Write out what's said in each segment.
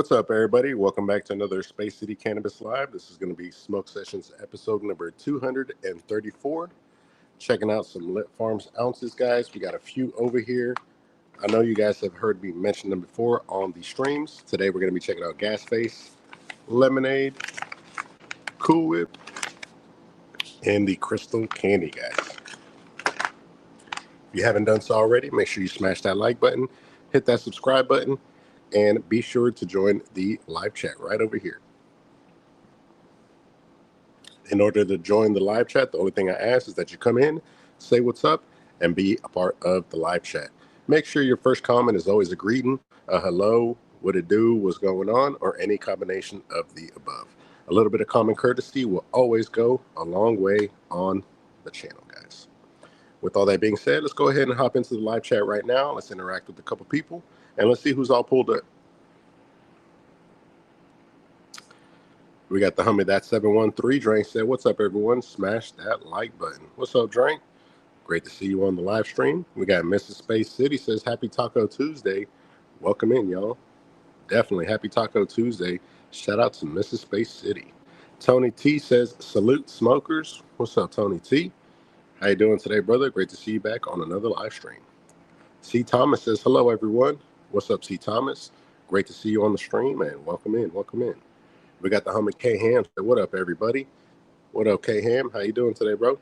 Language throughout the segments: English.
What's up, everybody? Welcome back to another Space City Cannabis Live. This is going to be Smoke Sessions episode number 234. Checking out some Lit Farms ounces, guys. We got a few over here. I know you guys have heard me mention them before on the streams. Today we're going to be checking out Gas Face, Lemonade, Cool Whip, and the Crystal Candy, guys. If you haven't done so already, make sure you smash that like button, hit that subscribe button, and be sure to join the live chat right over here. In order to join the live chat, the only thing I ask is that you come in, say what's up, and be a part of the live chat. Make sure your first comment is always a greeting, a hello, what it do, what's going on, or any combination of the above. A little bit of common courtesy will always go a long way on the channel, guys. With all that being said, let's go ahead and hop into the live chat right now. Let's interact with a couple people, and let's see who's all pulled up. We got the homie that 713 Drink said, "What's up, everyone? Smash that like button." What's up, Drink? Great to see you on the live stream. We got Mrs. Space City says, "Happy Taco Tuesday." Welcome in, y'all. Definitely happy Taco Tuesday. Shout out to Mrs. Space City. Tony T says, "Salute smokers." What's up, Tony T? How you doing today, brother? Great to see you back on another live stream. C. Thomas says, "Hello, everyone." What's up, C. Thomas? Great to see you on the stream, and welcome in, welcome in. We got the homie K Ham. What up, everybody? What up, K Ham? How you doing today, bro?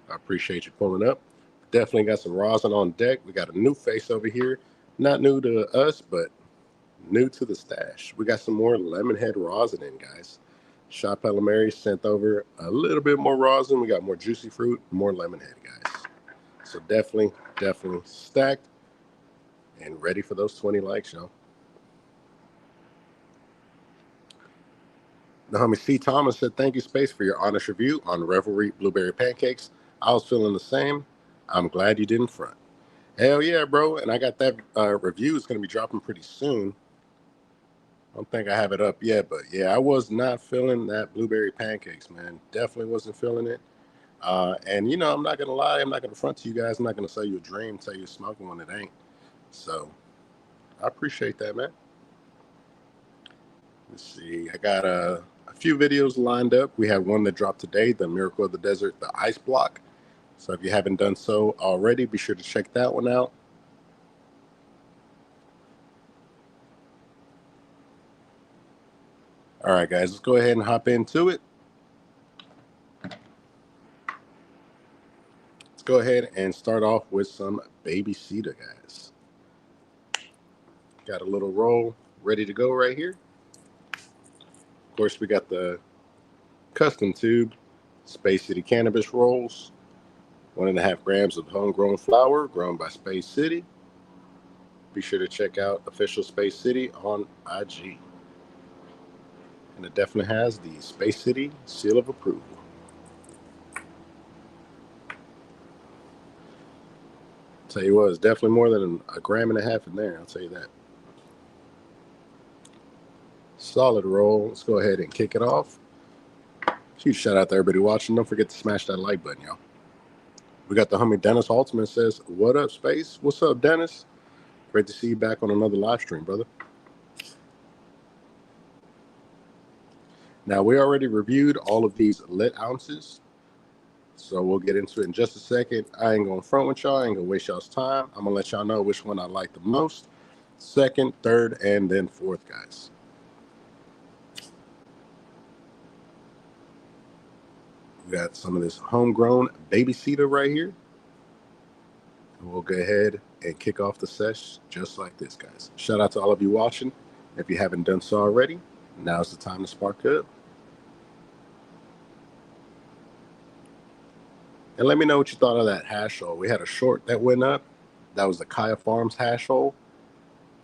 I appreciate you pulling up. Definitely got some rosin on deck. We got a new face over here. Not new to us, but new to the stash. We got some more Lemonhead rosin in, guys. Shop Mary sent over a little bit more rosin. We got more juicy fruit, more Lemonhead, guys. So definitely stacked and ready for those 20 likes, y'all. The homie C. Thomas said, "Thank you, Space, for your honest review on Revelry Blueberry Pancakes. I was feeling the same. I'm glad you didn't front." Hell yeah, bro. And I got that review. It's going to be dropping pretty soon. I don't think I have it up yet, but yeah, I was not feeling that Blueberry Pancakes, man. Definitely wasn't feeling it. And, you know, I'm not going to lie. I'm not going to front to you guys. I'm not going to sell you a dream, tell you smoking when it ain't. So I appreciate that, man. Let's see. I got a few videos lined up. We have one that dropped today, the Miracle of the Desert, the Ice Block. So if you haven't done so already, be sure to check that one out. All right, guys, let's go ahead and hop into it. Let's go ahead and start off with some Baby Cedar, guys. Got a little roll ready to go right here. Of course, we got the custom tube Space City cannabis rolls. 1.5 grams of homegrown flower grown by Space City. Be sure to check out official Space City on IG. And it definitely has the Space City seal of approval. Tell you what, it's definitely more than a gram and a half in there, I'll tell you that. Solid roll. Let's go ahead and kick it off. Huge shout out to everybody watching. Don't forget to smash that like button, y'all. We got the homie Dennis Haltman says, "What up, Space?" What's up, Dennis? Great to see you back on another live stream, brother. Now, we already reviewed all of these lit ounces, so we'll get into it in just a second. I ain't going to front with y'all. I ain't going to waste y'all's time. I'm going to let y'all know which one I like the most. Second, third, and then fourth, guys. We got some of this homegrown Baby Cedar right here. And we'll go ahead and kick off the sesh just like this, guys. Shout out to all of you watching. If you haven't done so already, now's the time to spark up. And let me know what you thought of that hash hole. We had a short that went up. That was the Kaya Farms hash hole.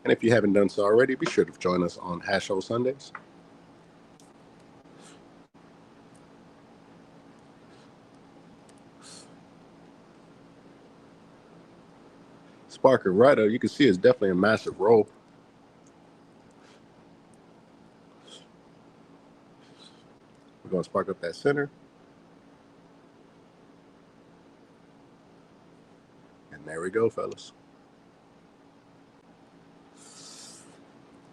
And if you haven't done so already, be sure to join us on Hash Hole Sundays. Sparker Righto, you can see it's definitely a massive roll. We're going to spark up that center. And there we go, fellas.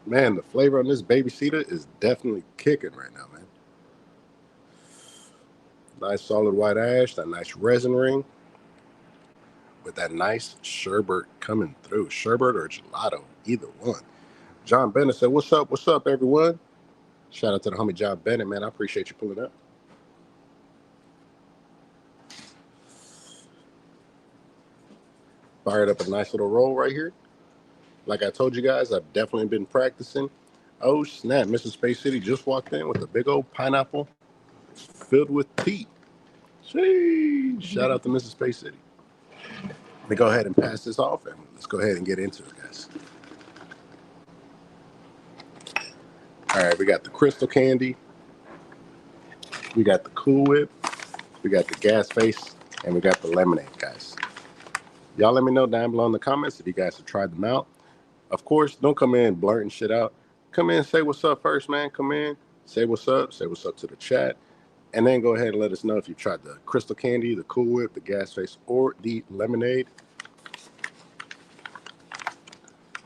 Man, the flavor on this baby cedar is definitely kicking right now, man. Nice solid white ash, that nice resin ring with that nice sherbet coming through. Sherbet or gelato, either one. John Bennett said, what's up, everyone? Shout out to the homie John Bennett, man. I appreciate you pulling up. Fired up a nice little roll right here. Like I told you guys, I've definitely been practicing. Oh, snap. Mrs. Space City just walked in with a big old pineapple filled with tea. Sheesh. Shout out to Mrs. Space City. Let me go ahead and pass this off, and let's go ahead and get into it, guys. All right, we got the crystal candy. We got the Cool Whip. We got the gas face. And we got the lemonade, guys. Y'all let me know down below in the comments if you guys have tried them out. Of course, don't come in blurting shit out. Come in and say what's up first, man. Come in, say what's up to the chat, and then go ahead and let us know if you tried the crystal candy, the Cool Whip, the gas face, or the lemonade.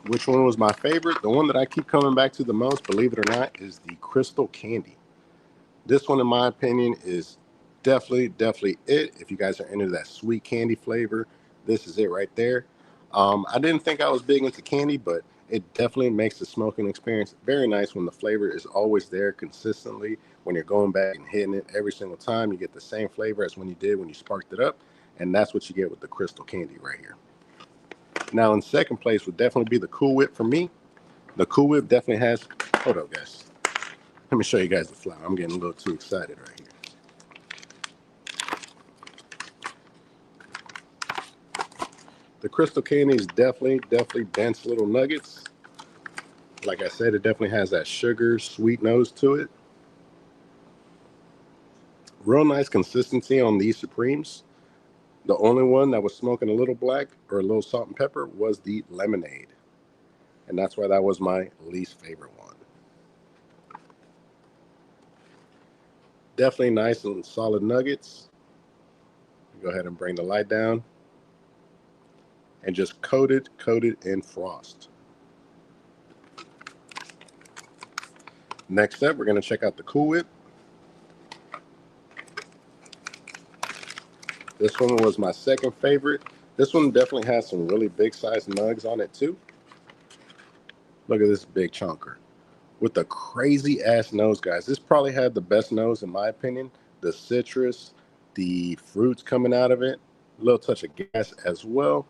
Which one was my favorite? The one that I keep coming back to the most, believe it or not, is the crystal candy. This one, in my opinion, is definitely it. If you guys are into that sweet candy flavor, this is it right there. I didn't think I was big into candy, but it definitely makes the smoking experience very nice when the flavor is always there consistently. When you're going back and hitting it every single time, you get the same flavor as when you did when you sparked it up. And that's what you get with the crystal candy right here. Now, in second place would definitely be the Cool Whip for me. The Cool Whip definitely has, hold up, guys. Let me show you guys the flower. I'm getting a little too excited right here. The crystal candy is definitely dense little nuggets. Like I said, it definitely has that sugar, sweet nose to it. Real nice consistency on these Supremes. The only one that was smoking a little black or a little salt and pepper was the lemonade. And that's why that was my least favorite one. Definitely nice and solid nuggets. Go ahead and bring the light down. And just coat it in frost. Next up, we're going to check out the Cool Whip. This one was my second favorite. This one definitely has some really big size nugs on it too. Look at this big chunker with the crazy ass nose, guys. This probably had the best nose in my opinion. The citrus, the fruits coming out of it, a little touch of gas as well.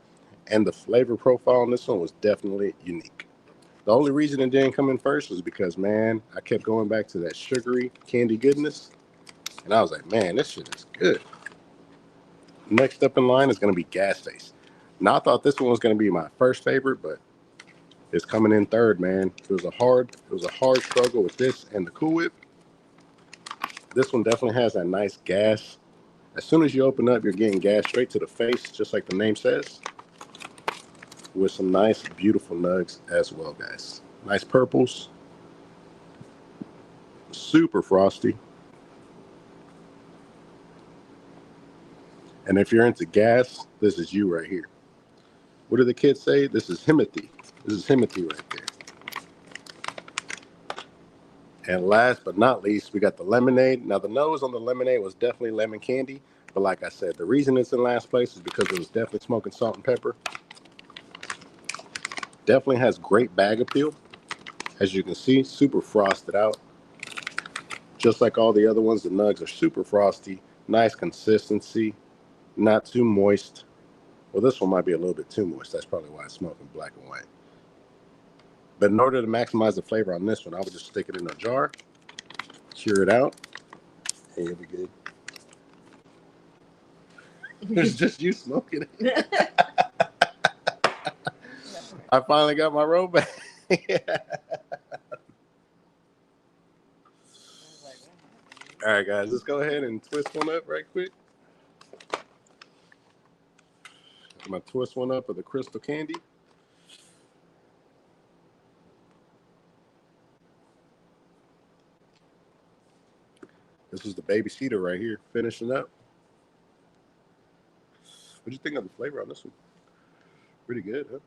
And the flavor profile on this one was definitely unique. The only reason it didn't come in first was because, man, I kept going back to that sugary candy goodness. And I was like, man, this shit is good. Next up in line is going to be gas face. Now, I thought this one was going to be my first favorite, but it's coming in third, man. It was a hard struggle with this and the Cool Whip. This one definitely has that nice gas. As soon as you open up, you're getting gas straight to the face, just like the name says, with some nice, beautiful nugs as well, guys. Nice purples. Super frosty. And if you're into gas, this is you right here. What do the kids say? This is Himothy. This is Himothy right there. And last but not least, we got the lemonade. Now, the nose on the lemonade was definitely lemon candy. But like I said, the reason it's in last place is because it was definitely smoking salt and pepper. Definitely has great bag appeal. As you can see, super frosted out. Just like all the other ones, the nugs are super frosty. Nice consistency. Not too moist. Well, this one might be a little bit too moist. That's probably why it's smoking black and white. But in order to maximize the flavor on this one, I would just stick it in a jar, cure it out, and you'll be good. It's just you smoking it. I finally got my roll back. All right, guys, let's go ahead and twist one up right quick. I'm going to twist one up of the crystal candy. This is the baby cedar right here, finishing up. What do you think of the flavor on this one? Pretty good, huh?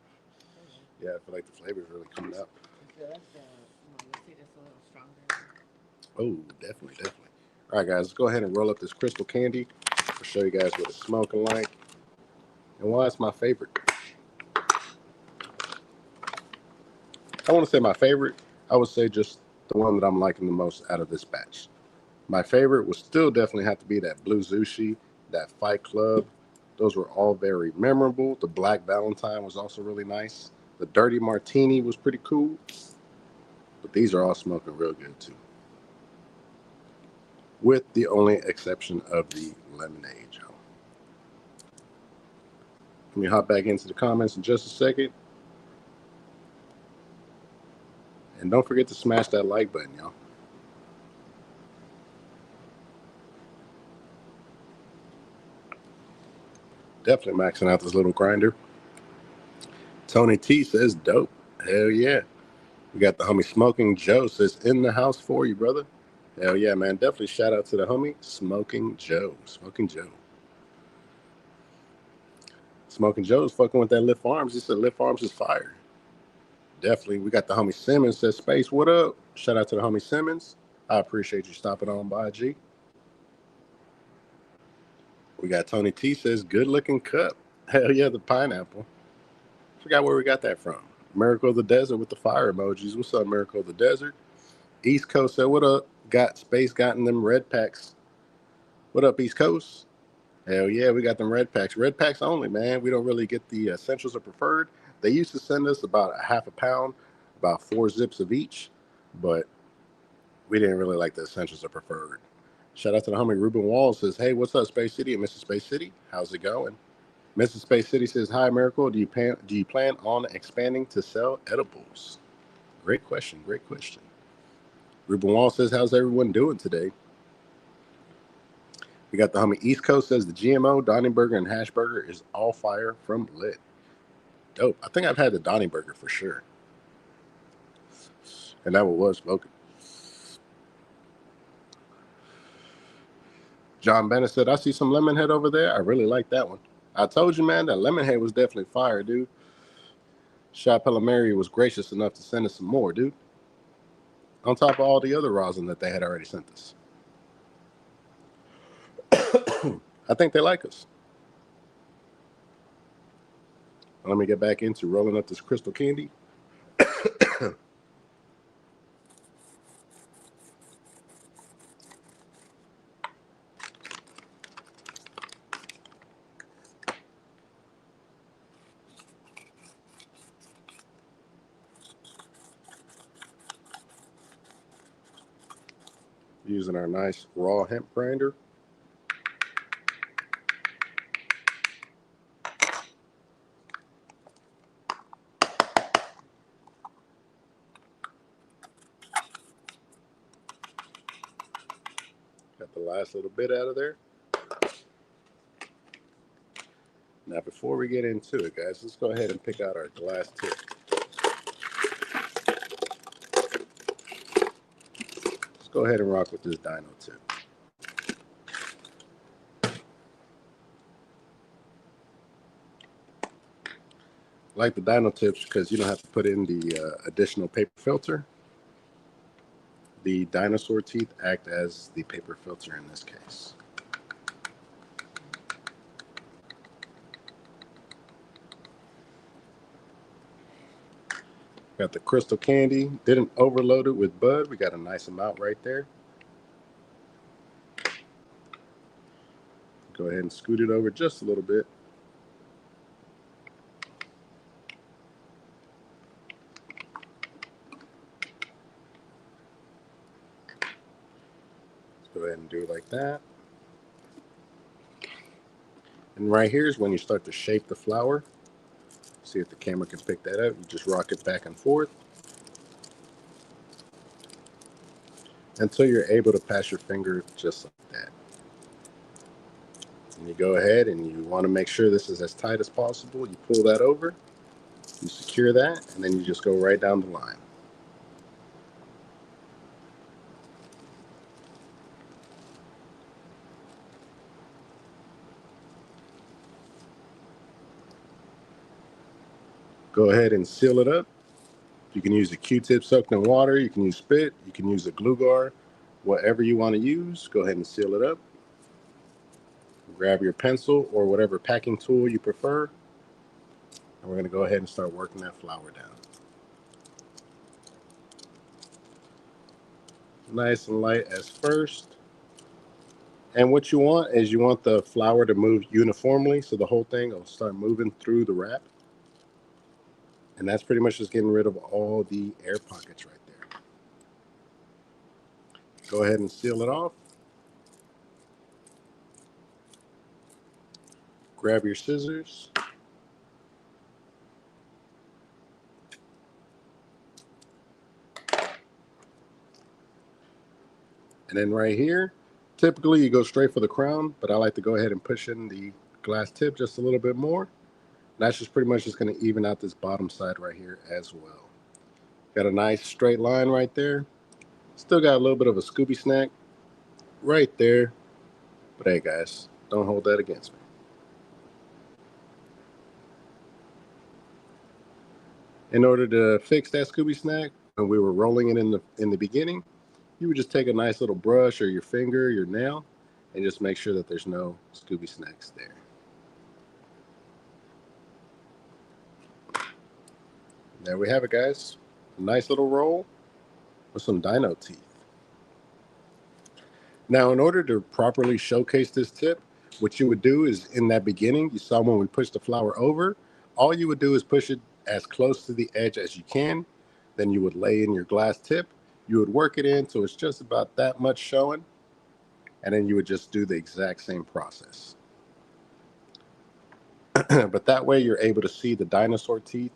Yeah, I feel like the flavor is really coming out. Oh, definitely, definitely. All right, guys, let's go ahead and roll up this crystal candy. I'll show you guys what it's smoking like and why it's my favorite. I want to say my favorite. I would say just the one that I'm liking the most out of this batch. My favorite would still definitely have to be that Blue Zushi, that Fight Club. Those were all very memorable. The Black Valentine was also really nice. The Dirty Martini was pretty cool. But these are all smoking real good too. With the only exception of the lemonade, Joe. Let me hop back into the comments in just a second. And don't forget to smash that like button, y'all. Definitely maxing out this little grinder. Tony T says dope. Hell yeah. We got the homie Smoking Joe says in the house for you, brother. Hell yeah, man. Definitely shout out to the homie Smoking Joe. Smoking Joe. Smoking Joe's fucking with that Lift Farms. He said Lift Farms is fire. Definitely. We got the homie Simmons says Space, what up? Shout out to the homie Simmons. I appreciate you stopping on by, G. We got Tony T says good looking cup. Hell yeah, the pineapple. Forgot where we got that from. Miracle of the Desert with the fire emojis. What's up, Miracle of the Desert? East Coast said, what up? Got Space gotten them red packs. What up, East Coast? Hell yeah, we got them red packs. Red packs only, man. We don't really get the essentials or preferred. They used to send us about a half a pound, about 4 zips of each, but we didn't really like the essentials or preferred. Shout out to the homie Ruben Wall says, hey, what's up, Space City and Mr. Space City? How's it going? Mr. Space City says, hi, Miracle. Do you plan on expanding to sell edibles? Great question. Great question. Ruben Wall says, how's everyone doing today? We got the homie East Coast says the GMO, Donnie Burger, and Hash Burger is all fire from Lit. Dope. I think I've had the Donnie Burger for sure. And that one was smoking. John Bennett said, I see some Lemonhead over there. I really like that one. I told you, man, that Lemonhead was definitely fire, dude. Shop Mary was gracious enough to send us some more, dude. On top of all the other rosin that they had already sent us. I think they like us. Let me get back into rolling up this crystal candy. Using our nice raw hemp grinder. Got the last little bit out of there. Now, before we get into it, guys, let's go ahead and pick out our glass tip. Let's go ahead and rock with this dino tip. I like the dino tips because you don't have to put in the additional paper filter. The dinosaur teeth act as the paper filter in this case. Got the crystal candy. Didn't overload it with bud. We got a nice amount right there. Go ahead and scoot it over just a little bit. Let's go ahead and do it like that. And right here is when you start to shape the flower. See if the camera can pick that up. You just rock it back and forth until you're able to pass your finger just like that. And you go ahead and you want to make sure this is as tight as possible. You pull that over, you secure that, and then you just go right down the line. Go ahead and seal it up. You can use a Q-tip soaked in water. You can use spit. You can use a glue guard. whatever you want to use. Go ahead and seal it up. Grab your pencil or whatever packing tool you prefer. And we're going to go ahead and start working that flour down. Nice and light as first. And what you want is you want the flour to move uniformly, so the whole thing will start moving through the wrap. And that's pretty much just getting rid of all the air pockets right there. Go ahead and seal it off. Grab your scissors. And then right here, typically you go straight for the crown, but I like to go ahead and push in the glass tip just a little bit more. That's just pretty much just going to even out this bottom side right here as well. Got a nice straight line right there. Still got a little bit of a Scooby snack right there. But hey guys, don't hold that against me. In order to fix that Scooby snack, when we were rolling it in the beginning, you would just take a nice little brush or your finger, your nail, and just make sure that there's no Scooby snacks there. There we have it, guys. A nice little roll with some dino teeth. Now, in order to properly showcase this tip, what you would do is in that beginning, you saw when we pushed the flour over, all you would do is push it as close to the edge as you can. Then you would lay in your glass tip. You would work it in so it's just about that much showing. And then you would just do the exact same process. But that way you're able to see the dinosaur teeth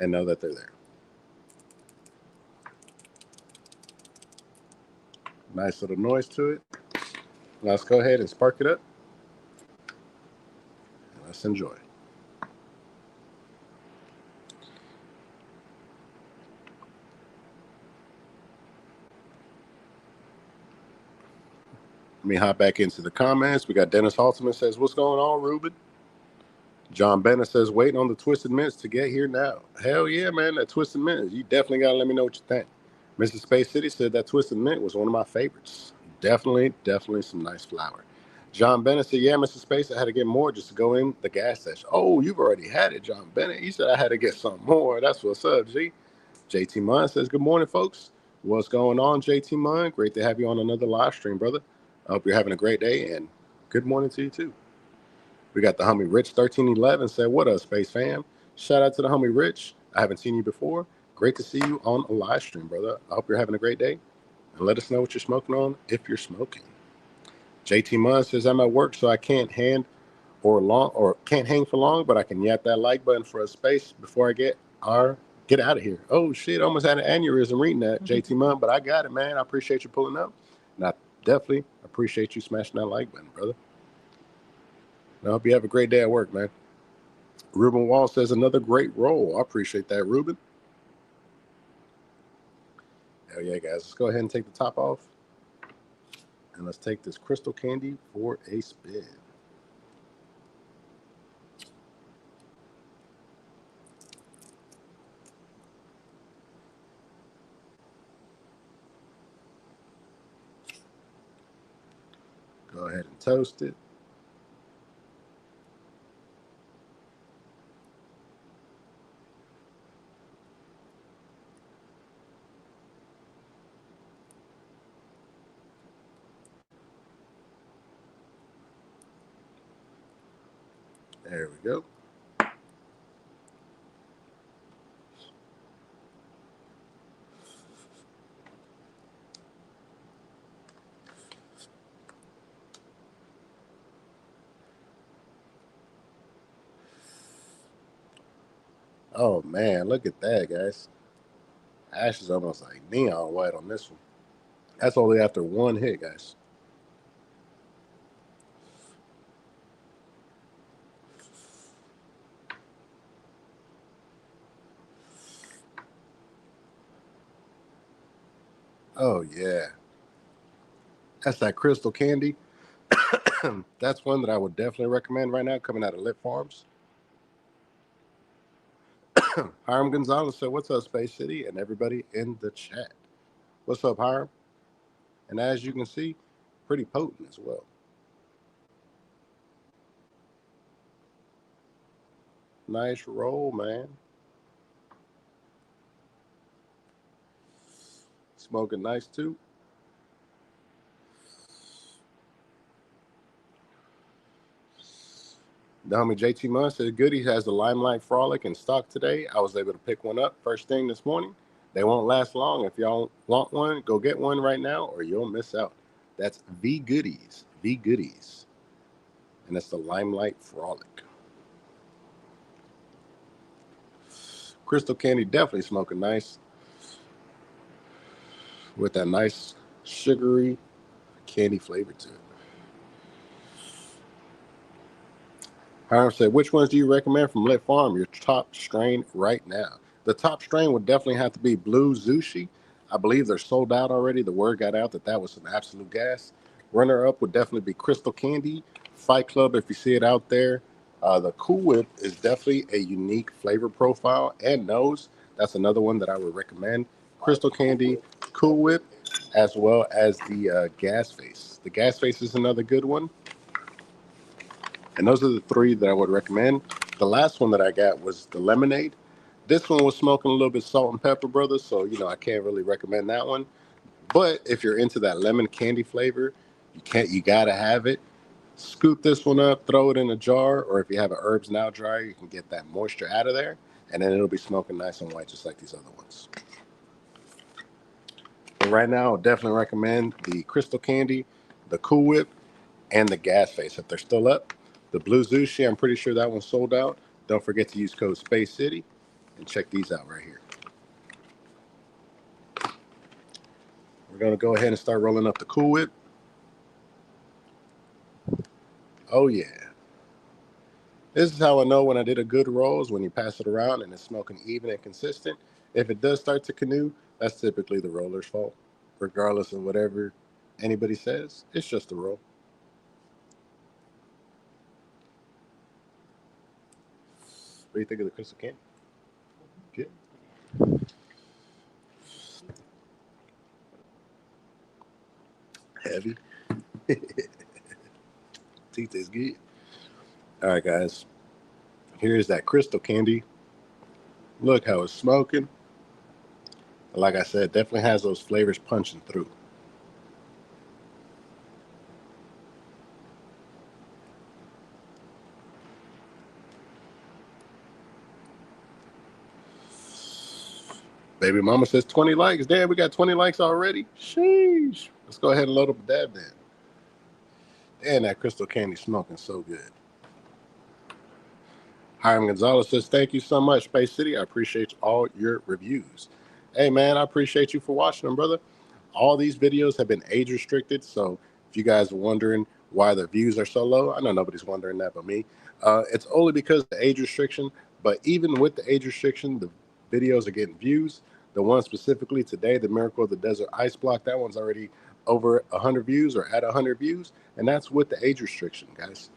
and know that they're there. Nice little noise to it. Let's go ahead and spark it up. And let's enjoy. Let me hop back into the comments. We got Dennis Haltman says, "What's going on, Ruben?" John Bennett says, "Waiting on the Twisted Mints to get here now." Hell yeah, man, that Twisted Mint. You definitely got to let me know what you think. Mrs. Space City said that Twisted Mint was one of my favorites. Definitely some nice flour. John Bennett said, "Yeah, Mrs. Space, I had to get more just to go in the gas station." Oh, you've already had it, John Bennett. You said I had to get some more. That's what's up, G. JT Munn says, "Good morning, folks. What's going on, JT Munn? Great to have you on another live stream, brother. I hope you're having a great day, and good morning to you, too." We got the homie Rich 1311 said, "What up, Space fam? Shout out to the homie Rich. I haven't seen you before. Great to see you on a live stream, brother. I hope you're having a great day. And let us know what you're smoking on if you're smoking." JT Munn says, "I'm at work, so I can't hang for long, but I can yap that like button for a space before I get out of here." Oh shit, almost had an aneurysm reading that, JT Munn, but I got it, man. I appreciate you pulling up. And I definitely appreciate you smashing that like button, brother. I hope you have a great day at work, man. Ruben Wall says, "Another great roll." I appreciate that, Ruben. Hell yeah, guys. Let's go ahead and take the top off. And let's take this crystal candy for a spin. Go ahead and toast it. There we go. Oh man, look at that, guys. Ash is almost like neon white on this one. That's only after one hit, guys. Oh yeah. That's that crystal candy. That's one that I would definitely recommend right now coming out of Lit Farms. Hiram Gonzalez said, "What's up, Space City?" And everybody in the chat. What's up, Hiram? And as you can see, pretty potent as well. Nice roll, man. Smoking nice too. The homie JT Munn said Goody has the Limelight Frolic in stock today. I was able to pick one up first thing this morning. They won't last long. If y'all want one, go get one right now or you'll miss out. That's V Goodies. V Goodies. And it's the Limelight Frolic. Crystal Candy definitely smoking nice. With that nice sugary candy flavor to it. Hiram said, which ones do you recommend from Lit Farm, your top strain right now? The top strain would definitely have to be Blue Zushi. I believe they're sold out already. The word got out that that was some absolute gas. Runner-up would definitely be Crystal Candy. Fight Club, if you see it out there. The Cool Whip is definitely a unique flavor profile and nose. That's another one that I would recommend. Crystal Candy, Cool Whip, as well as the Gas Face. The Gas Face is another good one. And those are the three that I would recommend. The last one that I got was the lemonade. This one was smoking a little bit salt and pepper, brothers. So, I can't really recommend that one. But if you're into that lemon candy flavor, you gotta have it. Scoop this one up, throw it in a jar, or if you have an Herbs Now dryer, you can get that moisture out of there, and then it'll be smoking nice and white, just like these other ones. But right now, I'll definitely recommend the Crystal Candy, the Cool Whip, and the Gas Face if they're still up. The Blue Zushi, I'm pretty sure that one's sold out. Don't forget to use code Space City and check these out right here. We're going to go ahead and start rolling up the Cool Whip. Oh, yeah. This is how I know when I did a good roll is when you pass it around and it's smoking even and consistent. If it does start to canoe, that's typically the roller's fault. Regardless of whatever anybody says, it's just a roll. What do you think of the Crystal Candy? Good. Heavy. Teeth is good. All right, guys. Here's that Crystal Candy. Look how it's smoking. Like I said, definitely has those flavors punching through. Baby mama says 20 likes. Damn, we got 20 likes already. Sheesh. Let's go ahead and load up a dab then. And that Crystal Candy smoking so good. Hiram Gonzalez says, thank you so much, Space City. I appreciate all your reviews. Hey, man, I appreciate you for watching them, brother. All these videos have been age restricted, so if you guys are wondering why the views are so low, I know nobody's wondering that but me. It's only because of the age restriction, but even with the age restriction, the videos are getting views. The one specifically today, the Miracle of the Desert Ice Block, that one's already over 100 views or at 100 views, and that's with the age restriction, guys.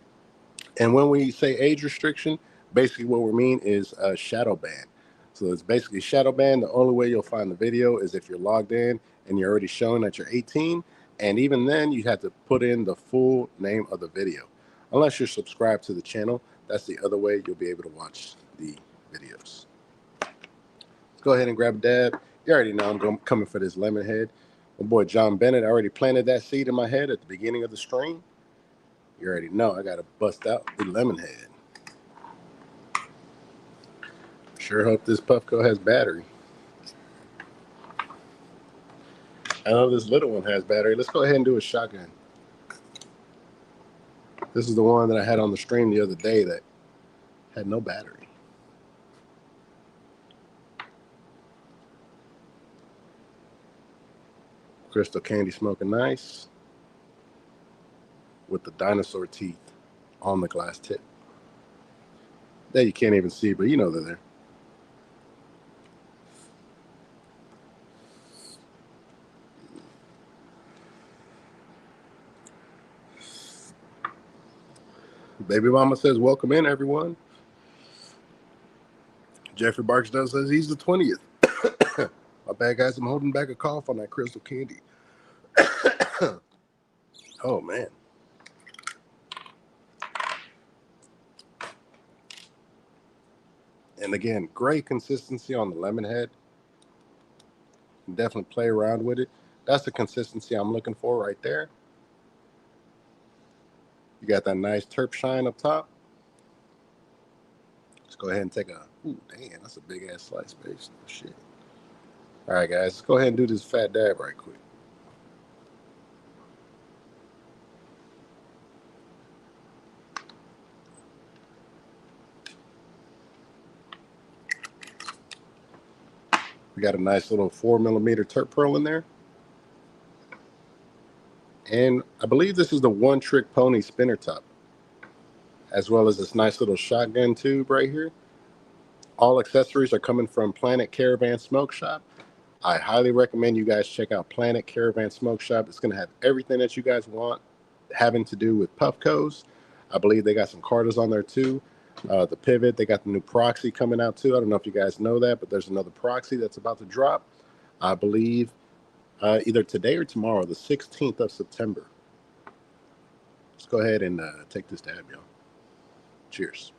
And when we say age restriction, basically what we mean is a shadow ban. So it's basically shadow ban. The only way you'll find the video is if you're logged in and you're already showing that you're 18. And even then, you have to put in the full name of the video. Unless you're subscribed to the channel, that's the other way you'll be able to watch the videos. Let's go ahead and grab a dab. You already know I'm coming for this lemon head. My boy John Bennett already planted that seed in my head at the beginning of the stream. You already know I got to bust out the lemon head. Sure hope this Puffco has battery. I know this little one has battery. Let's go ahead and do a shotgun. This is the one that I had on the stream the other day that had no battery. Crystal Candy smoking nice with the dinosaur teeth on the glass tip. That you can't even see, but you know they're there. Baby mama says, welcome in, everyone. Jeffrey Barksdale says he's the 20th. My bad, guys. I'm holding back a cough on that Crystal Candy. Oh, man. And again, great consistency on the lemon head. Definitely play around with it. That's the consistency I'm looking for right there. You got that nice terp shine up top. Let's go ahead and take a... Ooh, damn, that's a big-ass slice, base. Oh, shit. All right, guys, let's go ahead and do this fat dab right quick. We got a nice little 4mm terp pearl in there. And I believe this is the One Trick Pony spinner top, as well as this nice little shotgun tube right here. All accessories are coming from Planet Caravan Smoke Shop. I highly recommend you guys check out Planet Caravan Smoke Shop. It's going to have everything that you guys want having to do with Puffcos. I believe they got some Carters on there too. The Pivot, they got the new Proxy coming out too. I don't know if you guys know that, but there's another Proxy that's about to drop. I believe either today or tomorrow, the 16th of September. Let's go ahead and take this dab, y'all. Cheers.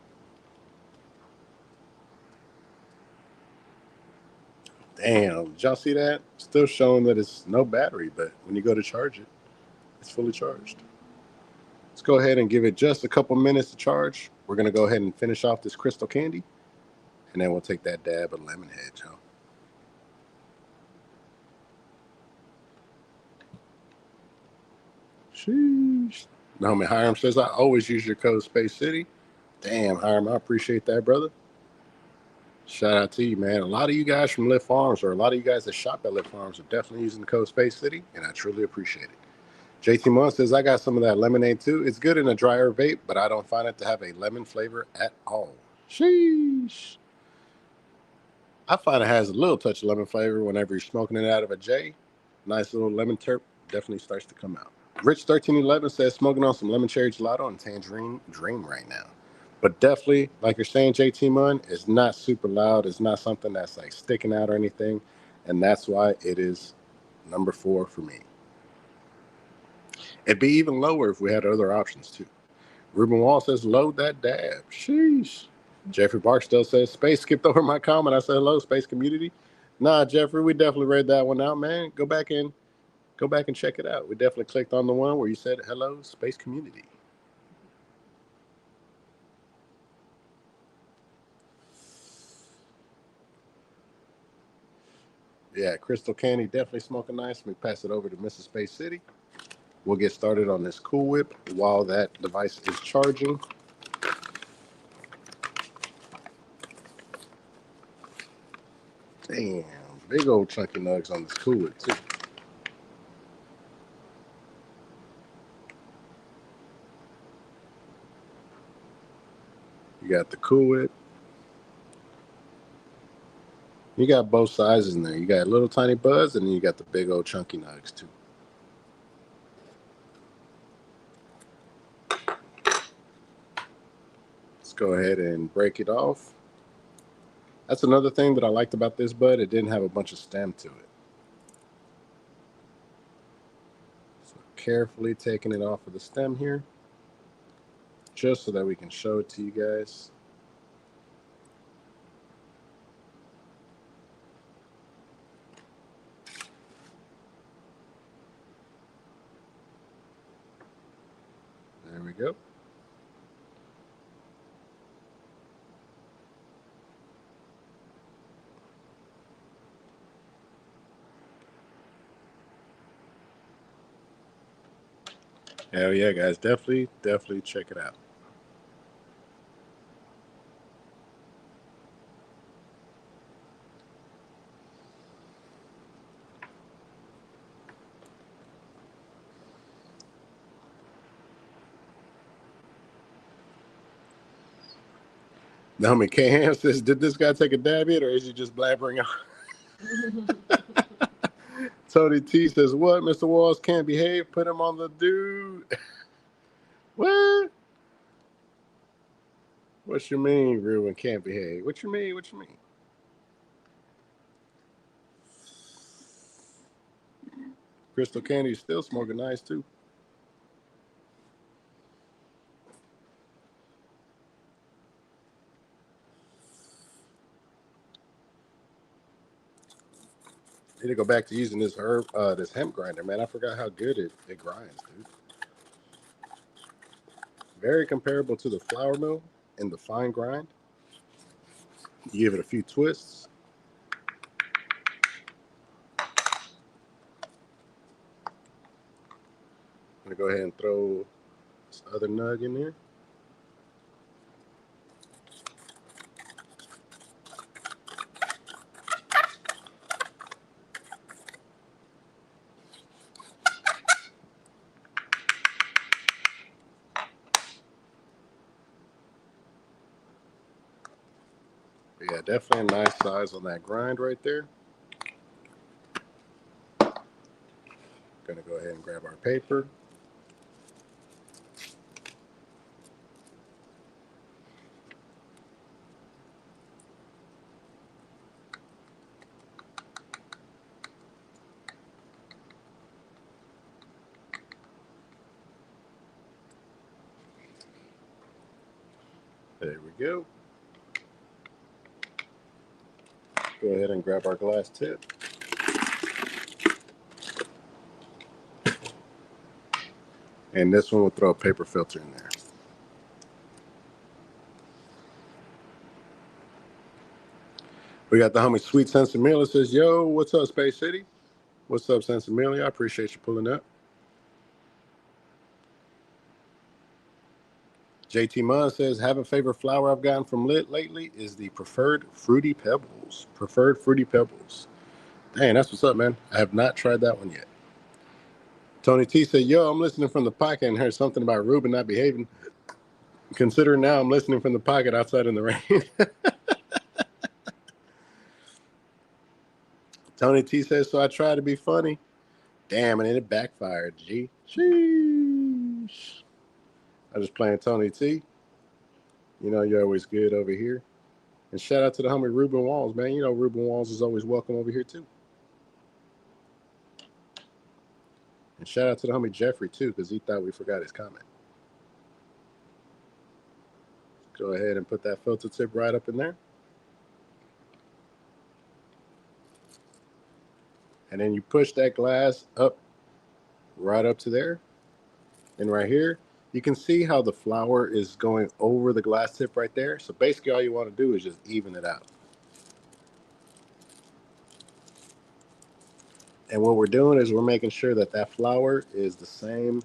Damn, did y'all see that? Still showing that it's no battery, but when you go to charge it, it's fully charged. Let's go ahead and give it just a couple minutes to charge. We're going to go ahead and finish off this crystal candy, and then we'll take that dab of lemon head, y'all. Sheesh. Naomi Hiram says, I always use your code Space City. Damn, Hiram, I appreciate that, brother. Shout out to you, man. A lot of you guys from Lit Farms, or a lot of you guys that shop at Lit Farms, are definitely using the code Space City, and I truly appreciate it. JT Munn says, I got some of that lemonade too. It's good in a drier vape, but I don't find it to have a lemon flavor at all. Sheesh. I find it has a little touch of lemon flavor whenever you're smoking it out of a J. Nice little lemon terp definitely starts to come out. Rich1311 says, smoking on some lemon cherry gelato and tangerine dream right now. But definitely, like you're saying, JT Munn, it's not super loud. It's not something that's like sticking out or anything. And that's why it is number 4 for me. It'd be even lower if we had other options too. Ruben Wall says, load that dab. Sheesh. Jeffrey Barksdale says, Space skipped over my comment. I said, hello, Space community. Nah, Jeffrey, we definitely read that one out, man. Go back and check it out. We definitely clicked on the one where you said, hello, Space community. Yeah, Crystal Candy definitely smoking nice. Let me pass it over to Mrs. Space City. We'll get started on this Cool Whip while that device is charging. Damn, big old chunky nugs on this Cool Whip too. You got the Cool Whip. You got both sizes in there. You got little tiny buds, and then you got the big old chunky nugs too. Let's go ahead and break it off. That's another thing that I liked about this bud. It didn't have a bunch of stem to it. So carefully taking it off of the stem here, just so that we can show it to you guys. There we go. Hell yeah, guys. Definitely check it out. Naomi K. says, did this guy take a dab yet, or is he just blabbering out? Tony T says, what? Mr. Walls can't behave? Put him on the dude. What? What you mean, Ruben can't behave? What you mean? What you mean? Crystal Candy is still smoking nice too. Need to go back to using this this hemp grinder, man. I forgot how good it grinds, dude. Very comparable to the flour mill in the fine grind. You give it a few twists. I'm gonna go ahead and throw this other nug in there. But yeah, definitely a nice size on that grind right there. Gonna go ahead and grab our paper. There we go. Go ahead and grab our glass tip. And this one will throw a paper filter in there. We got the homie Sweet Sense Amelia says, yo, what's up, Space City? What's up, Sense Amelia? I appreciate you pulling up. JT Munn says, have a favorite flower I've gotten from Lit lately is the Preferred Fruity Pebbles. Preferred Fruity Pebbles. Dang, that's what's up, man. I have not tried that one yet. Tony T said, yo, I'm listening from the pocket and heard something about Ruben not behaving. Considering now I'm listening from the pocket outside in the rain. Tony T says, so I tried to be funny. Damn, and then it backfired, G. Sheesh. I'm just playing Tony T. You know, you're always good over here. And shout out to the homie Ruben Walls, man. You know, Ruben Walls is always welcome over here, too. And shout out to the homie Jeffrey, too, because he thought we forgot his comment. Go ahead and put that filter tip right up in there. And then you push that glass up, right up to there. And right here, you can see how the flour is going over the glass tip right there. So basically all you want to do is just even it out. And what we're doing is we're making sure that that flour is the same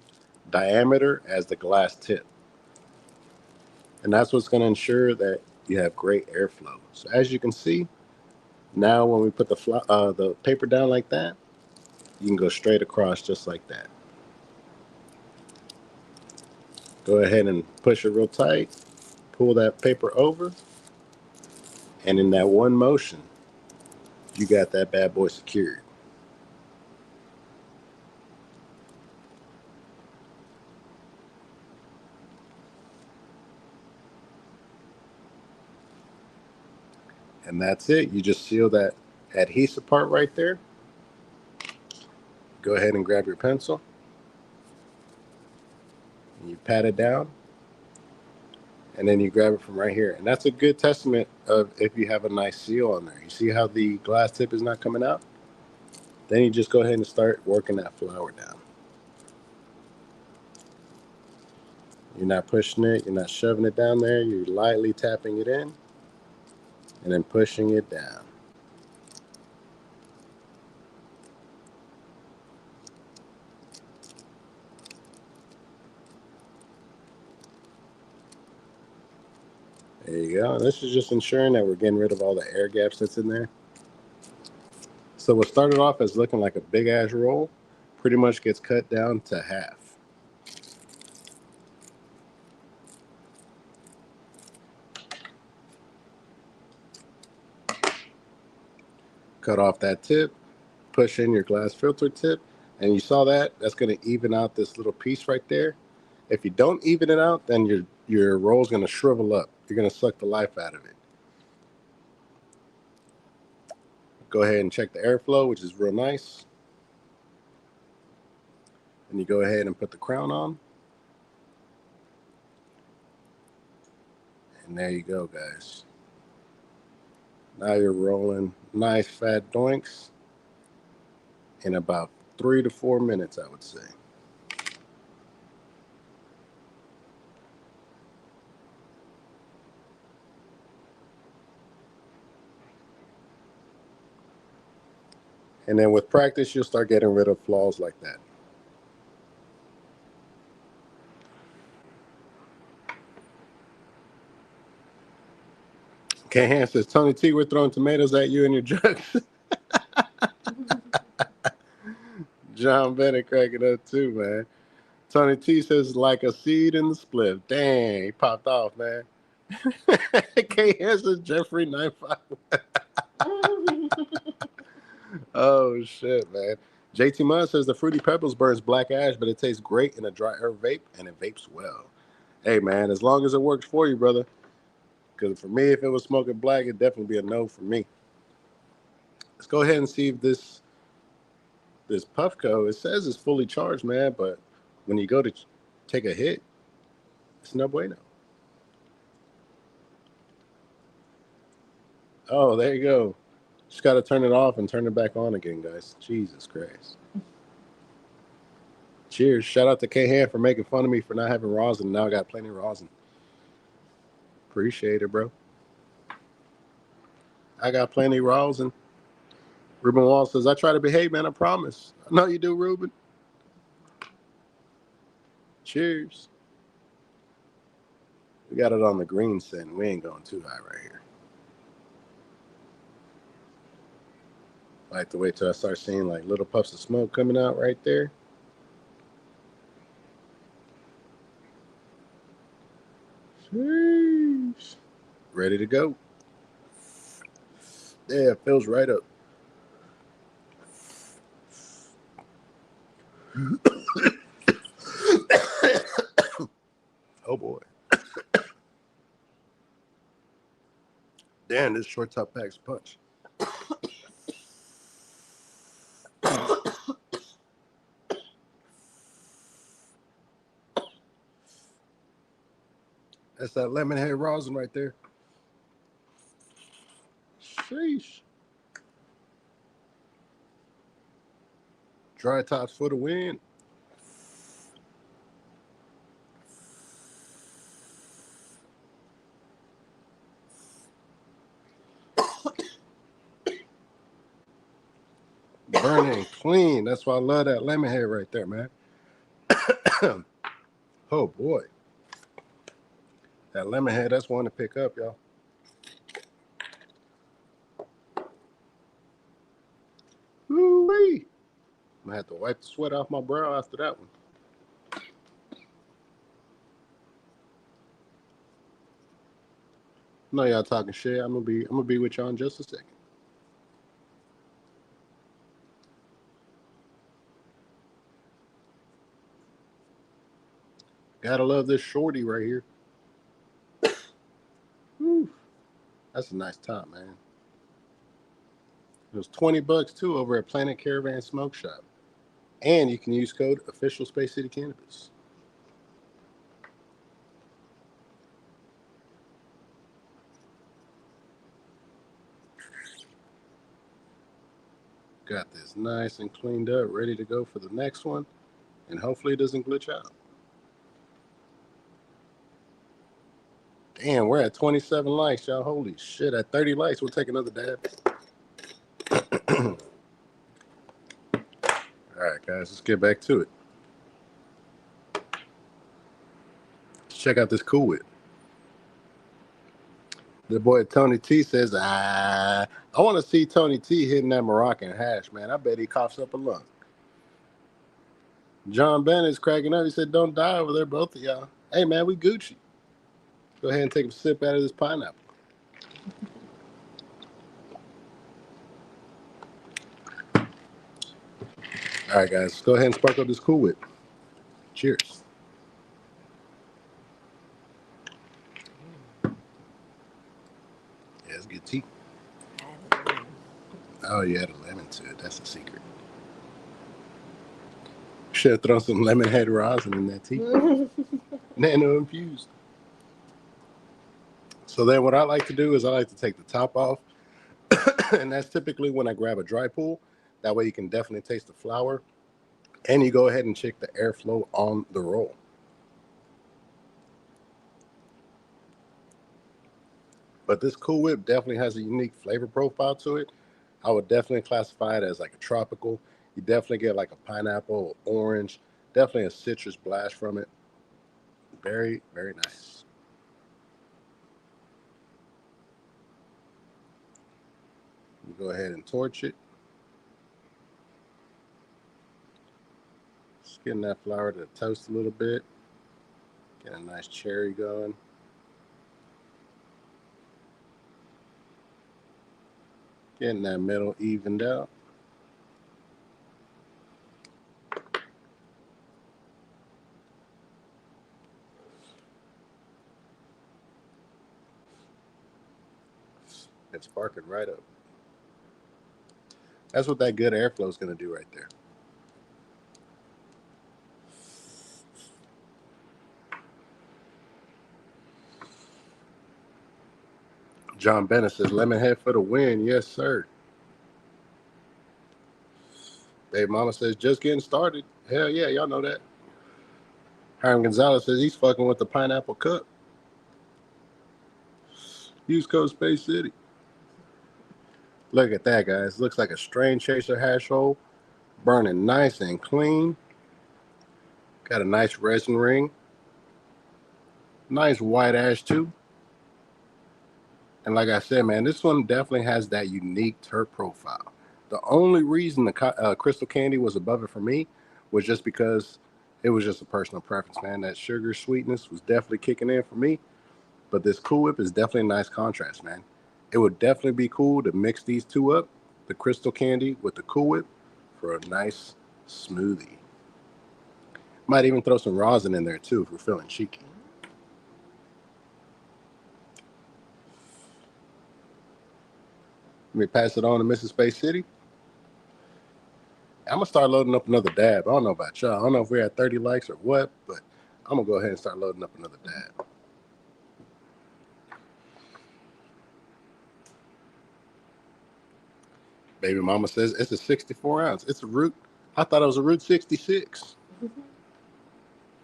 diameter as the glass tip. And that's what's going to ensure that you have great airflow. So as you can see, now when we put the paper down like that, you can go straight across just like that. Go ahead and push it real tight, pull that paper over, and in that one motion, you got that bad boy secured. And that's it. You just seal that adhesive part right there. Go ahead and grab your pencil. And you pat it down. And then you grab it from right here. And that's a good testament of if you have a nice seal on there. You see how the glass tip is not coming out? Then you just go ahead and start working that flour down. You're not pushing it. You're not shoving it down there. You're lightly tapping it in and then pushing it down. There you go. And this is just ensuring that we're getting rid of all the air gaps that's in there. So what started off as looking like a big ass roll pretty much gets cut down to half. Cut off that tip, push in your glass filter tip, and you saw that? That's going to even out this little piece right there. If you don't even it out, then your roll's going to shrivel up. You're going to suck the life out of it. Go ahead and check the airflow, which is real nice. And you go ahead and put the crown on. And there you go, guys. Now you're rolling nice fat doinks in about 3 to 4 minutes, I would say. And then with practice, you'll start getting rid of flaws like that. K-Han says, Tony T, we're throwing tomatoes at you and your jugs. John Bennett cracking up too, man. Tony T says, like a seed in the split. Dang, he popped off, man. K-Han says, Jeffrey 951. Oh, shit, man. JT Munn says, the Fruity Pebbles burns black ash, but it tastes great in a dry herb vape, and it vapes well. Hey, man, as long as it works for you, brother. Because for me, if it was smoking black, it'd definitely be a no for me. Let's go ahead and see if this Puffco, it says it's fully charged, man, but when you go to take a hit, it's no bueno. Oh, there you go. Just got to turn it off and turn it back on again, guys. Jesus Christ. Cheers. Shout out to K-Han for making fun of me for not having rosin. Now I got plenty of rosin. Appreciate it, bro. I got plenty of rosin. Ruben Wall says, I try to behave, man, I promise. I know you do, Ruben. Cheers. We got it on the green scent. We ain't going too high right here. I like to wait till I start seeing like little puffs of smoke coming out right there. Sheesh. Ready to go. Yeah, it fills right up. Oh boy. Damn, this short top packs punch. That's that lemon head rosin right there. Sheesh. Dry tops for the win. Burning clean. That's why I love that lemon head right there, man. Oh boy. That lemon head, that's one to pick up, y'all. Woo-wee. I'm gonna have to wipe the sweat off my brow after that one. I know y'all talking shit. I'm gonna be with y'all in just a second. Gotta love this shorty right here. Woo. That's a nice top, man. It was $20 too over at Planet Caravan Smoke Shop. And you can use code official Space City Cannabis. Got this nice and cleaned up, ready to go for the next one. And hopefully it doesn't glitch out. Damn, we're at 27 likes, y'all. Holy shit. At 30 likes, we'll take another dab. All right, guys, let's get back to it. Let's check out this Cool Whip. The boy Tony T says, I want to see Tony T hitting that Moroccan hash, man. I bet he coughs up a lung. John Bennett's cracking up. He said, don't die over there, both of y'all. Hey, man, we Gucci. Go ahead and take a sip out of this pineapple. All right, guys, go ahead and spark up this Cool Whip. Cheers. Yeah, it's good tea. Oh, you added lemon to it. That's a secret. Should have thrown some lemon head rosin in that tea. Nano infused. So then what I like to do is I like to take the top off. And that's typically when I grab a dry pull. That way you can definitely taste the flour. And you go ahead and check the airflow on the roll. But this Cool Whip definitely has a unique flavor profile to it. I would definitely classify it as like a tropical. You definitely get like a pineapple, orange, definitely a citrus blast from it. Very, very nice. You go ahead and torch it. Just getting that flour to toast a little bit. Get a nice cherry going. Getting that middle evened out. It's sparking right up. That's what that good airflow is going to do right there. John Bennett says, Lemonhead for the win. Yes, sir. Babe Mama says, just getting started. Hell yeah, y'all know that. Hiram Gonzalez says he's fucking with the pineapple cup. East Coast Space City. Look at that, guys. Looks like a strain chaser hash hole. Burning nice and clean. Got a nice resin ring. Nice white ash too. And like I said, man, this one definitely has that unique terp profile. The only reason the crystal candy was above it for me was just because it was just a personal preference, man. That sugar sweetness was definitely kicking in for me. But this Cool Whip is definitely a nice contrast, man. It would definitely be cool to mix these two up, the crystal candy with the Cool Whip, for a nice smoothie. Might even throw some rosin in there too if we're feeling cheeky. Let me pass it on to Mrs. Space City. I'm going to start loading up another dab. I don't know about y'all. I don't know if we're at 30 likes or what, but I'm going to go ahead and start loading up another dab. Baby Mama says it's a 64 ounce. It's a root. I thought it was a root 66.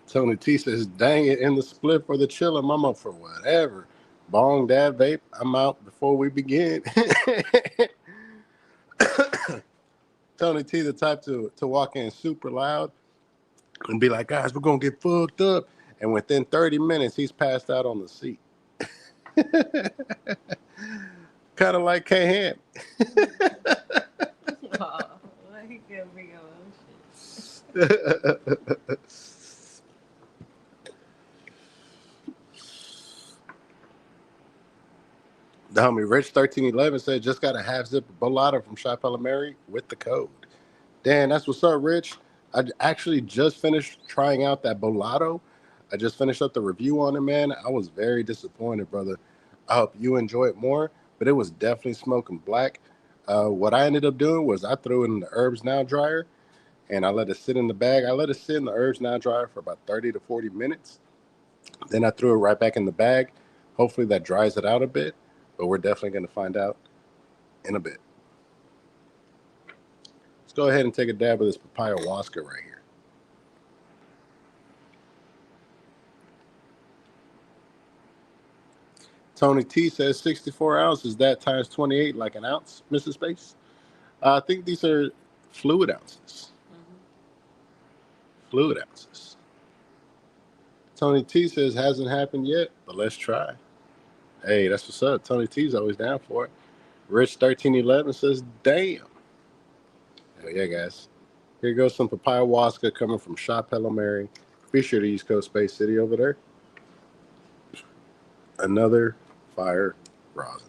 Tony T says, dang it, in the split for the chiller, mama, for whatever. Bong, dad, vape, I'm out before we begin. Tony T, the type to walk in super loud and be like, guys, we're going to get fucked up. And within 30 minutes, he's passed out on the seat. Kind of like K-Ham. He could be on shit. The homie Rich1311 said, just got a half zip of Bolata from Shop Mary with the code. Dan, that's what's up, Rich. I actually just finished trying out that Bolato. I just finished up the review on it, man. I was very disappointed, brother. I hope you enjoy it more, but it was definitely smoking black. What I ended up doing was I threw it in the Herbs Now dryer, and I let it sit in the bag. I let it sit in the Herbs Now dryer for about 30 to 40 minutes. Then I threw it right back in the bag. Hopefully that dries it out a bit, but we're definitely going to find out in a bit. Let's go ahead and take a dab of this papaya Waska right here. Tony T says 64 ounces, that times 28 like an ounce, Mrs. Space. I think these are fluid ounces. Fluid ounces. Tony T says hasn't happened yet, but let's try. Hey, that's what's up. Tony T's always down for it. Rich1311 says, damn. Hell yeah, guys. Here goes some papaya Waska coming from Shop Hello Mary. Be sure to East Coast Space City over there. Another fire rosin.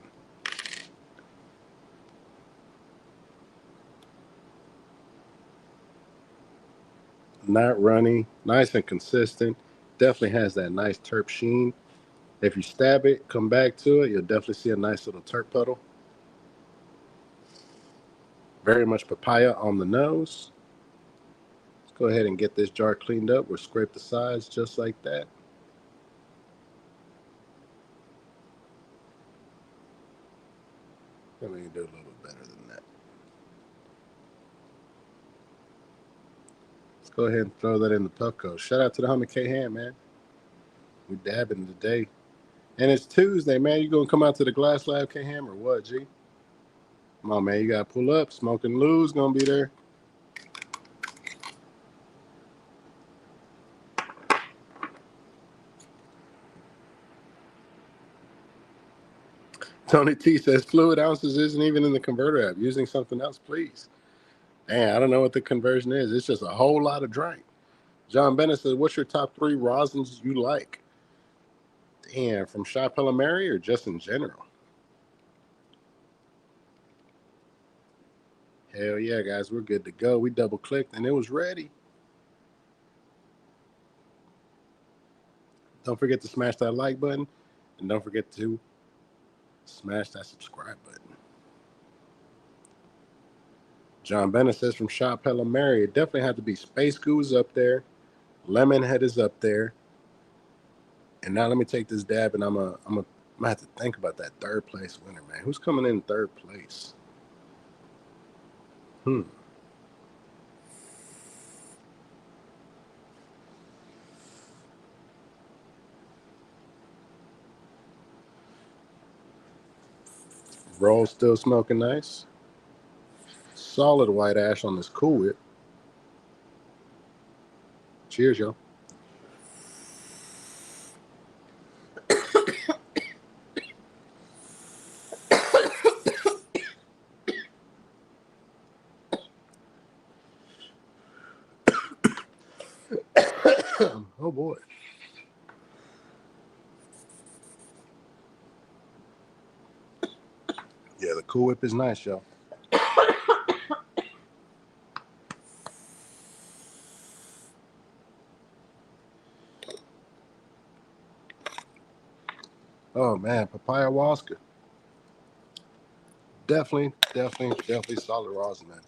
Not runny, nice and consistent. Definitely has that nice terp sheen. If you stab it, come back to it, you'll definitely see a nice little terp puddle. Very much papaya on the nose. Go ahead and get this jar cleaned up. We'll scrape the sides just like that. Let me do a little bit better than that. Let's go ahead and throw that in the Puffco. Shout out to the homie K Ham, man. We dabbing today. And it's Tuesday, man. You gonna come out to the Glass Lab K Ham or what, G? Come on, man. You gotta pull up. Smoking Lou's gonna be there. Tony T says fluid ounces isn't even in the converter app. Using something else, please. Man, I don't know what the conversion is. It's just a whole lot of drink. John Bennett says, what's your top 3 rosins you like? Damn, from Shop Mary or just in general? Hell yeah, guys, we're good to go. We double clicked and it was ready. Don't forget to smash that like button and don't forget to smash that subscribe button. John Bennett says from Shop Mary, it definitely had to be Space Goose up there. Lemonhead is up there. And now let me take this dab and I'm gonna have to think about that third place winner, man. Who's coming in third place? Roll still smoking nice. Solid white ash on this Cool Whip. Cheers, y'all. Oh boy. Yeah, the Cool Whip is nice, y'all. Oh man, papaya waska. Definitely solid rosin, man.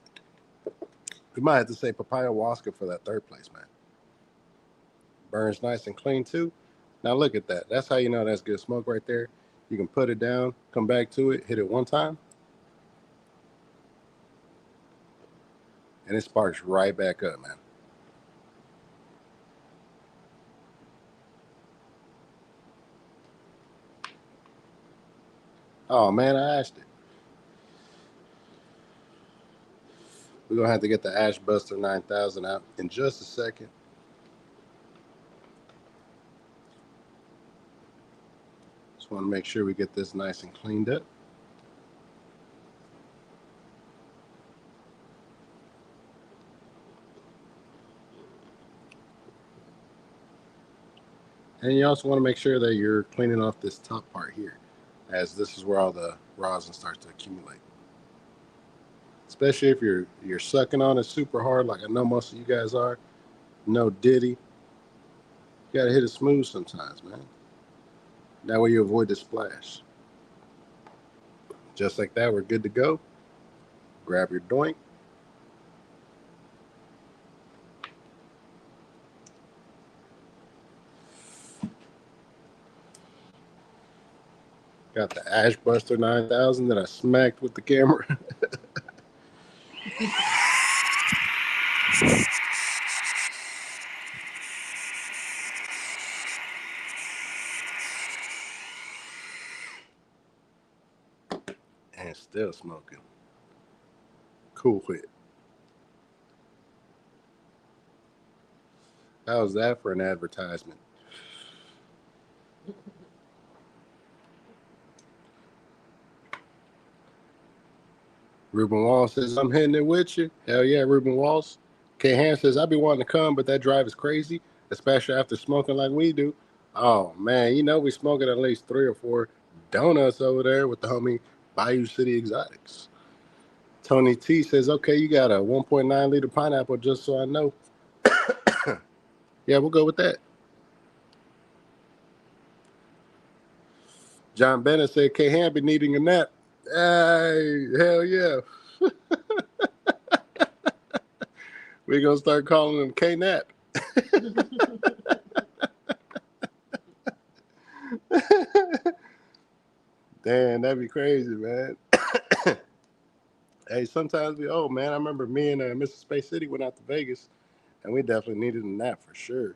We might have to say papaya waska for that third place, man. Burns nice and clean too. Now look at that. That's how you know that's good smoke right there. You can put it down, come back to it, hit it one time, and it sparks right back up, man. Oh man, I ashed it. We're gonna have to get the Ash Buster 9000 out in just a second. Just want to make sure we get this nice and cleaned up. And you also want to make sure that you're cleaning off this top part here, as this is where all the rosin starts to accumulate. Especially if you're sucking on it super hard, like I know most of you guys are. No diddy. You gotta hit it smooth sometimes, man. That way you avoid the splash. Just like that, we're good to go. Grab your doink. Got the Ash Buster 9000 that I smacked with the camera. And still smoking. Cool Whip. How's that for an advertisement? Ruben Walls says, I'm hitting it with you. Hell yeah, Ruben Walls. K Han says, I be wanting to come, but that drive is crazy, especially after smoking like we do. Oh man, you know we smoking at least 3 or 4 donuts over there with the homie Bayou City Exotics. Tony T says, okay, you got a 1.9 liter pineapple just so I know. Yeah, we'll go with that. John Bennett said, K Han be needing a nap. Hey, hell yeah. We're gonna start calling him K-Nap. Damn, that'd be crazy, man. Hey, sometimes we old, man. I remember me and Mr. Space City went out to Vegas, and we definitely needed a nap for sure.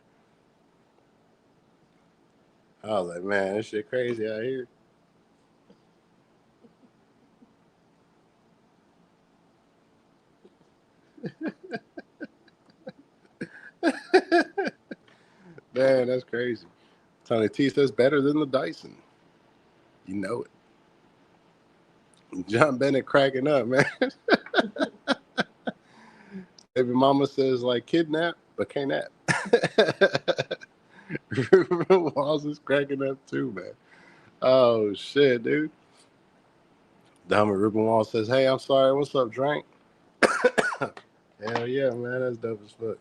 I was like, man, this shit crazy out here. Man, that's crazy. Tony T says better than the Dyson. You know it. John Bennett cracking up, man. Baby mama says like kidnap, but can't nap. Walls is cracking up too, man. Oh shit, dude. Diamond Ruben Wall says, "Hey, I'm sorry. What's up, Drank?" Hell yeah, man. That's dope as fuck.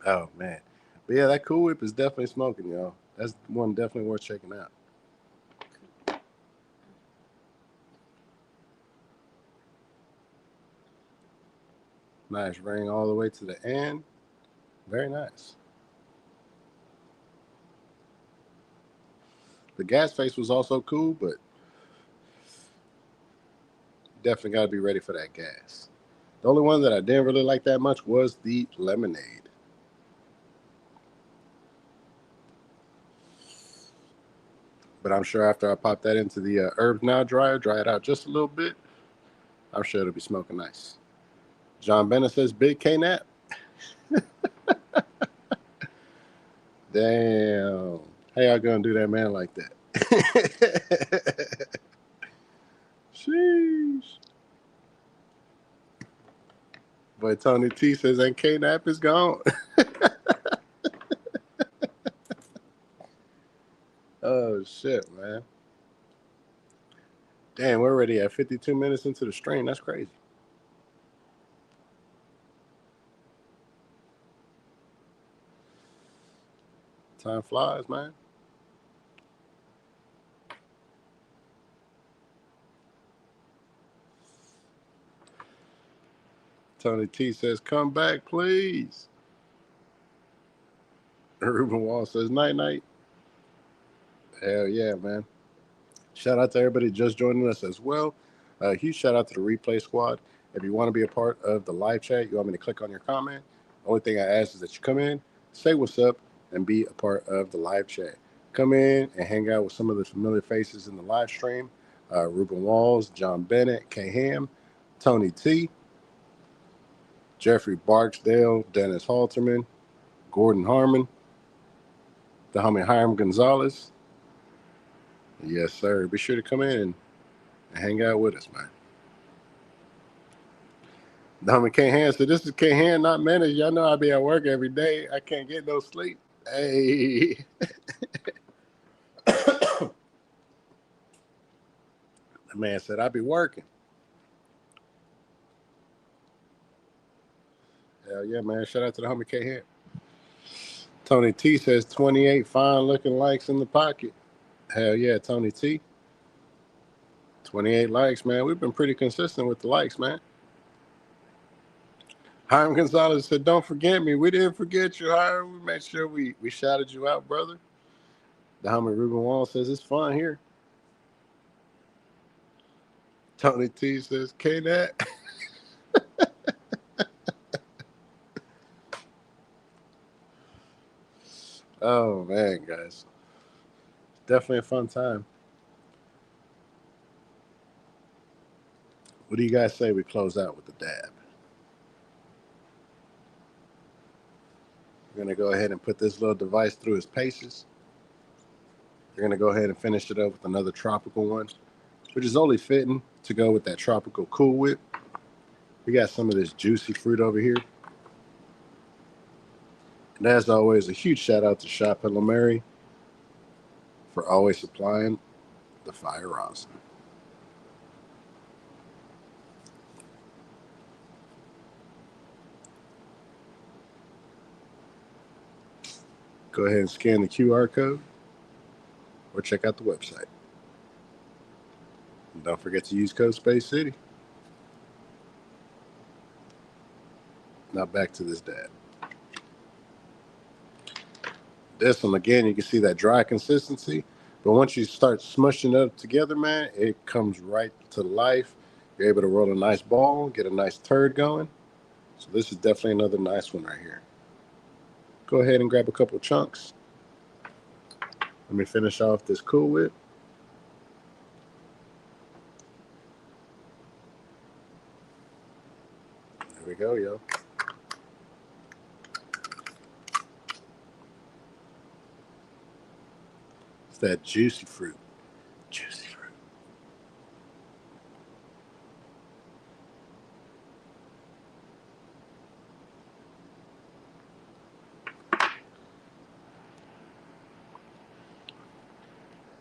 Oh man, but yeah, that Cool Whip is definitely smoking, y'all. That's one definitely worth checking out. Nice ring all the way to the end. Very nice. The gas face was also cool, but definitely got to be ready for that gas. The only one that I didn't really like that much was the lemonade. But I'm sure after I pop that into the Herbs Now dryer, dry it out just a little bit, I'm sure it'll be smoking nice. John Bennett says, Big K Nap. Damn. How y'all gonna do that man like that? Sheesh. But Tony T says, and K Nap is gone. Oh, shit, man. Damn, we're already at 52 minutes into the stream. That's crazy. Time flies, man. Tony T says, come back, please. Ruben Wall says, night, night. Hell yeah, man. Shout out to everybody just joining us as well. Huge shout out to the replay squad. If you want to be a part of the live chat, you want me to click on your comment. The only thing I ask is that you come in, say what's up, and be a part of the live chat. Come in and hang out with some of the familiar faces in the live stream. Ruben Walls, John Bennett, K Ham, Tony T, Jeffrey Barksdale, Dennis Halterman, Gordon Harmon, the homie Hiram Gonzalez. Yes, sir. Be sure to come in and hang out with us, man. The homie K Han said, this is K Han, not Menace. Y'all know I be at work every day. I can't get no sleep. Hey. The man said, I be working. Hell yeah, man. Shout out to the homie K Han. Tony T says 28 fine looking likes in the pocket. Hell yeah, Tony T. 28 likes, man. We've been pretty consistent with the likes, man. Hiram Gonzalez said, don't forget me. We didn't forget you, Hiram. We made sure we shouted you out, brother. The homie Ruben Wall says, it's fun here. Tony T says, K-Nat. Oh, man, guys. Definitely a fun time. What do you guys say we close out with the dab? We're going to go ahead and put this little device through its paces. We're going to go ahead and finish it up with another tropical one, which is only fitting to go with that tropical Cool Whip. We got some of this juicy fruit over here. And as always, a huge shout out to Shop and Mary for always supplying the fire rosin. Go ahead and scan the QR code or check out the website. And don't forget to use code Space City. Now back to this dad. This one, again, you can see that dry consistency. But once you start smushing it up together, man, it comes right to life. You're able to roll a nice ball, get a nice turd going. So this is definitely another nice one right here. Go ahead and grab a couple chunks. Let me finish off this Cool Whip. There we go, yo. It's that juicy fruit. Juicy fruit.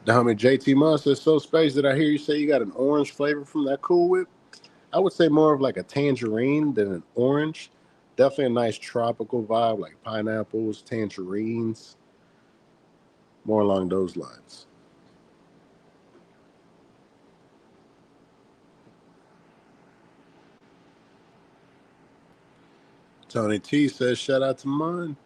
The homie JT Munn says, so Space, did I hear you say you got an orange flavor from that Cool Whip? I would say more of like a tangerine than an orange. Definitely a nice tropical vibe, like pineapples, tangerines, more along those lines. Tony T says, shout out to Munn.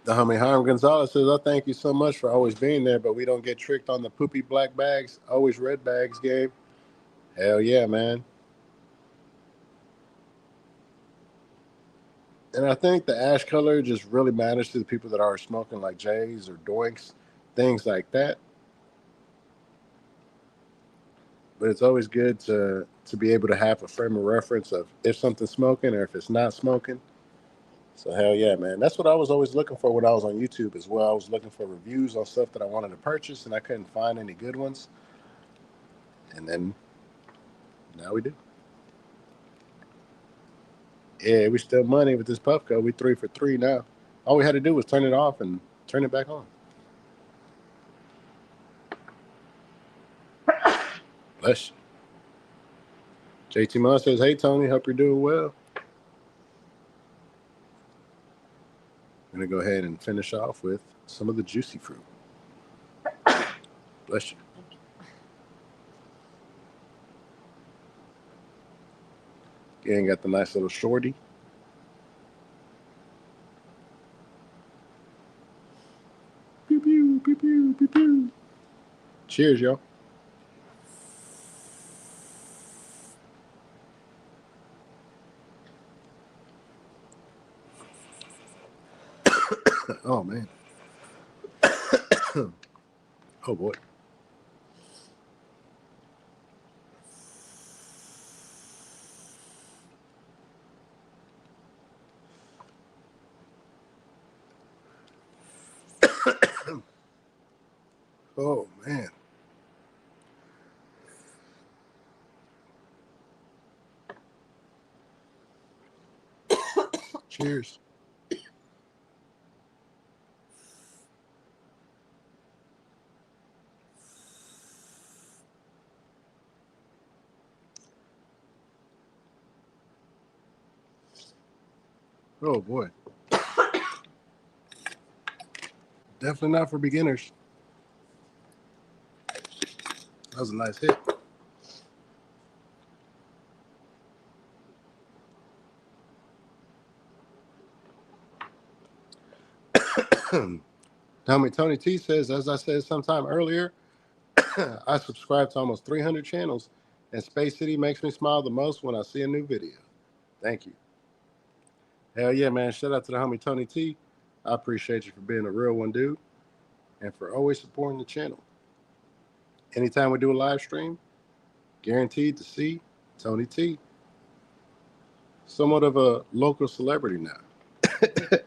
The homie Hiram Gonzalez says, I thank you so much for always being there, but we don't get tricked on the poopy black bags, always red bags game. Hell yeah, man. And I think the ash color just really matters to the people that are smoking like J's or Doinks, things like that. But it's always good to be able to have a frame of reference of if something's smoking or if it's not smoking. So hell yeah, man. That's what I was always looking for when I was on YouTube as well. I was looking for reviews on stuff that I wanted to purchase and I couldn't find any good ones. And then now we do. Yeah, we still money with this Puffco. We 3 for 3 now. All we had to do was turn it off and turn it back on. Bless you. JT Mon says, hey, Tony, hope you're doing well. I'm going to go ahead and finish off with some of the juicy fruit. Bless you. Again, got the nice little shorty. Pew, pew, pew, pew, pew, pew. Cheers, y'all. Oh, man. Oh, boy. Oh, man. Cheers. Oh, boy. Definitely not for beginners. That was a nice hit. Tony T says, as I said sometime earlier, I subscribe to almost 300 channels, and Space City makes me smile the most when I see a new video. Thank you. Hell yeah, man. Shout out to the homie Tony T. I appreciate you for being a real one, dude, and for always supporting the channel. Anytime we do a live stream, guaranteed to see Tony T. Somewhat of a local celebrity now.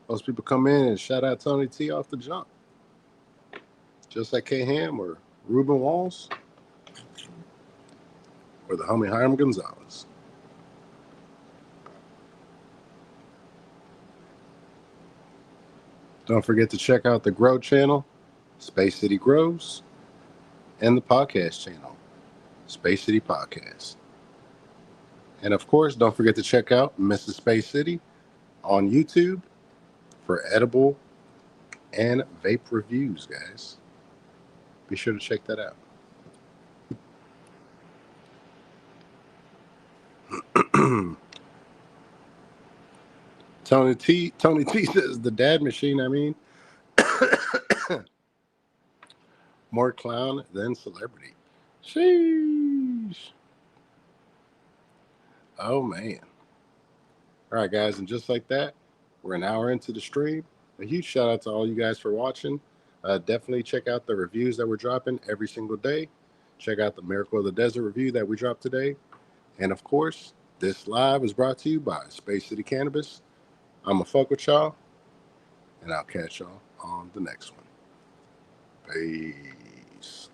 Most people come in and shout out Tony T off the jump. Just like K Ham or Ruben Walls or the homie Hiram Gonzalez. Don't forget to check out the Grow channel, Space City Grows, and the podcast channel, Space City Podcast. And of course, don't forget to check out Mrs. Space City on YouTube for edible and vape reviews, guys. Be sure to check that out. Tony T says the dad machine. I mean, more clown than celebrity. Sheesh. Oh man. All right, guys, and just like that, we're an hour into the stream. A huge shout out to all you guys for watching. Definitely check out the reviews that we're dropping every single day. Check out the Miracle of the Desert review that we dropped today. And of course, this live is brought to you by Space City Cannabis. I'm going to fuck with y'all, and I'll catch y'all on the next one. Peace.